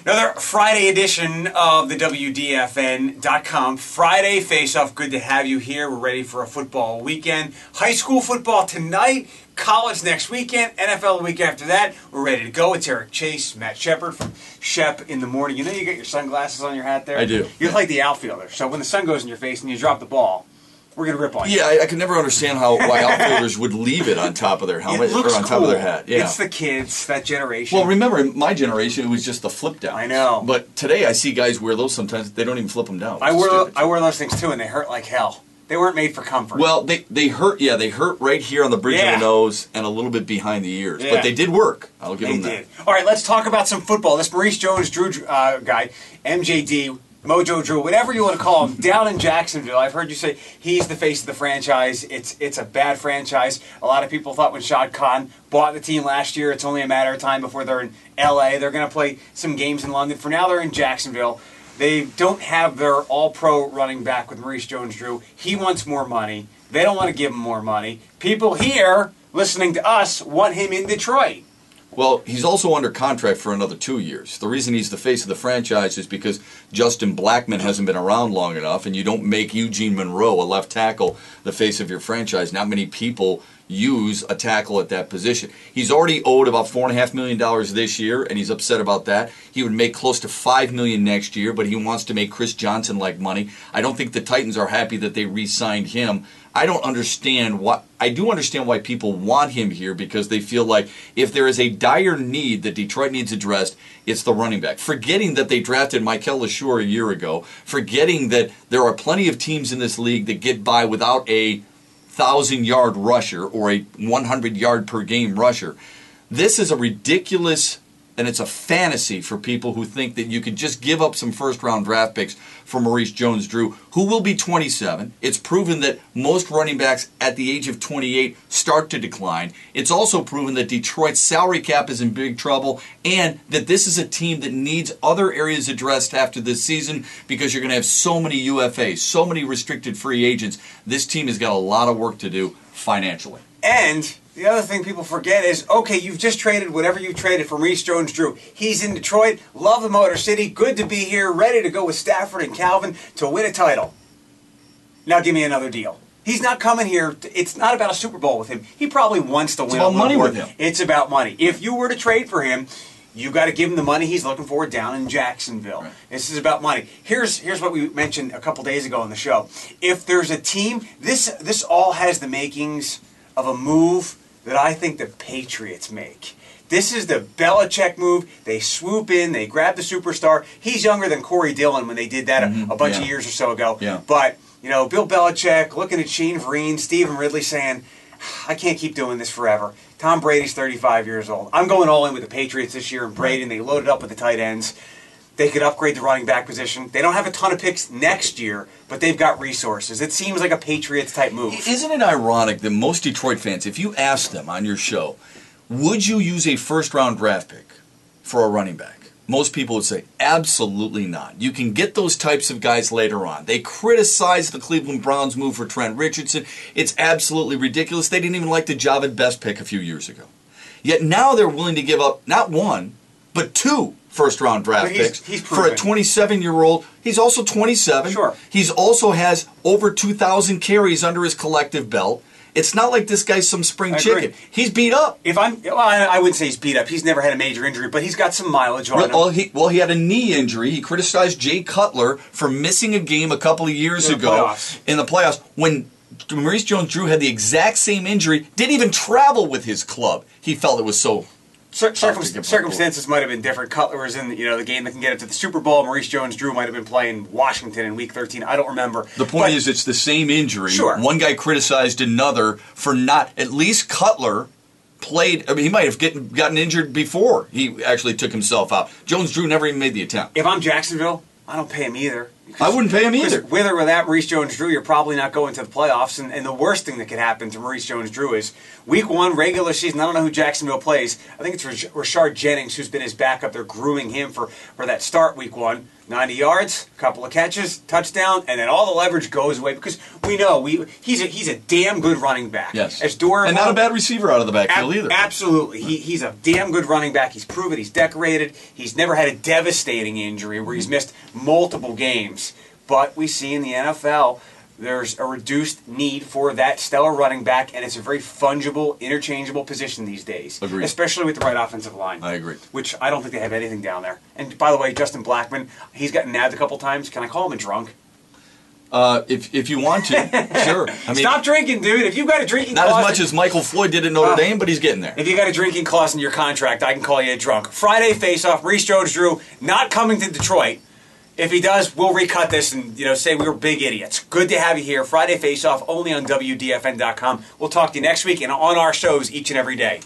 Another Friday edition of the WDFN.com Friday Faceoff. Good to have you here. We're ready for a football weekend. High school football tonight, college next weekend, NFL the week after that. We're ready to go. It's Eric Chase, Matt Shepard from Shep in the morning. You know you got your sunglasses on your hat there? I do. You're like the outfielder. So when the sun goes in your face and you drop the ball, we're going to rip on you. Yeah, I can never understand why outfielders would leave it on top of their helmet or on top of their hat. Yeah. It's the kids, that generation. Well, remember, in my generation, it was just the flip down. I know. But today, I see guys wear those sometimes. They don't even flip them down. I wear those things too, and they hurt like hell. They weren't made for comfort. Well, they hurt. Yeah, they hurt right here on the bridge of the nose and a little bit behind the ears. Yeah. But they did work. I'll give them that. They did. All right, let's talk about some football. This Maurice Jones-Drew guy, MJD, Mojo Drew, whatever you want to call him, down in Jacksonville. I've heard you say he's the face of the franchise. It's a bad franchise. A lot of people thought when Shad Khan bought the team last year, it's only a matter of time before they're in L.A. They're going to play some games in London. For now, they're in Jacksonville. They don't have their all-pro running back with Maurice Jones-Drew. He wants more money. They don't want to give him more money. People here, listening to us, want him in Detroit. Well, he's also under contract for another 2 years. The reason he's the face of the franchise is because Justin Blackman hasn't been around long enough, and you don't make Eugene Monroe, a left tackle, the face of your franchise. Not many people use a tackle at that position. He's already owed about $4.5 million this year, and he's upset about that. He would make close to $5 million next year, but he wants to make Chris Johnson-like money. I don't think the Titans are happy that they re-signed him. I don't understand what. I do understand why people want him here, because they feel like if there is a dire need that Detroit needs addressed, it's the running back. Forgetting that they drafted Michael LeSure a year ago, forgetting that there are plenty of teams in this league that get by without a 1,000-yard rusher or a 100-yard per game rusher. This is a ridiculous, and it's a fantasy for people who think that you could just give up some first-round draft picks for Maurice Jones-Drew, who will be 27. It's proven that most running backs at the age of 28 start to decline. It's also proven that Detroit's salary cap is in big trouble, and that this is a team that needs other areas addressed after this season, because you're going to have so many UFAs, so many restricted free agents. This team has got a lot of work to do financially. And the other thing people forget is, okay, you've just traded whatever you traded for Maurice Jones-Drew. He's in Detroit, love the Motor City, good to be here, ready to go with Stafford and Calvin to win a title. Now give me another deal. He's not coming here. It's not about a Super Bowl with him. He probably wants to win. It's about money with him. It's about money. If you were to trade for him, you got to give him the money he's looking for down in Jacksonville. Right. This is about money. Here's what we mentioned a couple days ago on the show. If there's a team, this all has the makings of a move that I think the Patriots make. This is the Belichick move. They swoop in, they grab the superstar. He's younger than Corey Dillon when they did that a bunch of years or so ago. Yeah. But, you know, Bill Belichick looking at Shane Vereen, Stephen Ridley saying, I can't keep doing this forever. Tom Brady's 35 years old. I'm going all in with the Patriots this year and Brady, and they loaded up with the tight ends. They could upgrade the running back position. They don't have a ton of picks next year, but they've got resources. It seems like a Patriots-type move. Isn't it ironic that most Detroit fans, if you ask them on your show, would you use a first-round draft pick for a running back? Most people would say, absolutely not. You can get those types of guys later on. They criticize the Cleveland Browns move for Trent Richardson. It's absolutely ridiculous. They didn't even like the Javid Best pick a few years ago. Yet now they're willing to give up not one, but two first-round draft picks for a 27-year-old. He's also 27. Sure. He's also has over 2,000 carries under his collective belt. It's not like this guy's some spring chicken. He's beat up. I wouldn't say he's beat up. He's never had a major injury, but he's got some mileage on him. Well, he had a knee injury. He criticized Jay Cutler for missing a game a couple of years ago in the playoffs when Maurice Jones-Drew had the exact same injury, didn't even travel with his club. He felt it was so... Circumstances might have been different. Cutler was in the game that can get it to the Super Bowl. Maurice Jones-Drew might have been playing Washington in Week 13. I don't remember. The point is, it's the same injury. Sure. One guy criticized another for not. At least Cutler played. I mean, he might have gotten injured before he actually took himself out. Jones-Drew never even made the attempt. If I'm Jacksonville, I don't pay him either. I wouldn't pay him either. With or without Maurice Jones-Drew, you're probably not going to the playoffs. And the worst thing that could happen to Maurice Jones-Drew is week 1, regular season, I don't know who Jacksonville plays. I think it's Rashard Jennings, who's been his backup. They're grooming him for that start week 1. 90 yards, a couple of catches, touchdown, and then all the leverage goes away because we know he's a damn good running back. Yes. As durable, and not a bad receiver out of the backfield either. Absolutely. He's a damn good running back. He's proven he's decorated. He's never had a devastating injury where he's missed multiple games. But we see in the NFL, there's a reduced need for that stellar running back, and it's a very fungible, interchangeable position these days. Agreed. Especially with the right offensive line. I agree. Which I don't think they have anything down there. And by the way, Justin Blackman, he's gotten nabbed a couple times. Can I call him a drunk? If you want to, sure. I mean, stop drinking, dude. If you've got a drinking not clause, as much as Michael Floyd did at Notre Dame, but he's getting there. If you got a drinking clause in your contract, I can call you a drunk. Friday Faceoff, Maurice Jones-Drew not coming to Detroit. If he does, we'll recut this and say we were big idiots. Good to have you here. Friday Faceoff, only on WDFN.com. We'll talk to you next week and on our shows each and every day.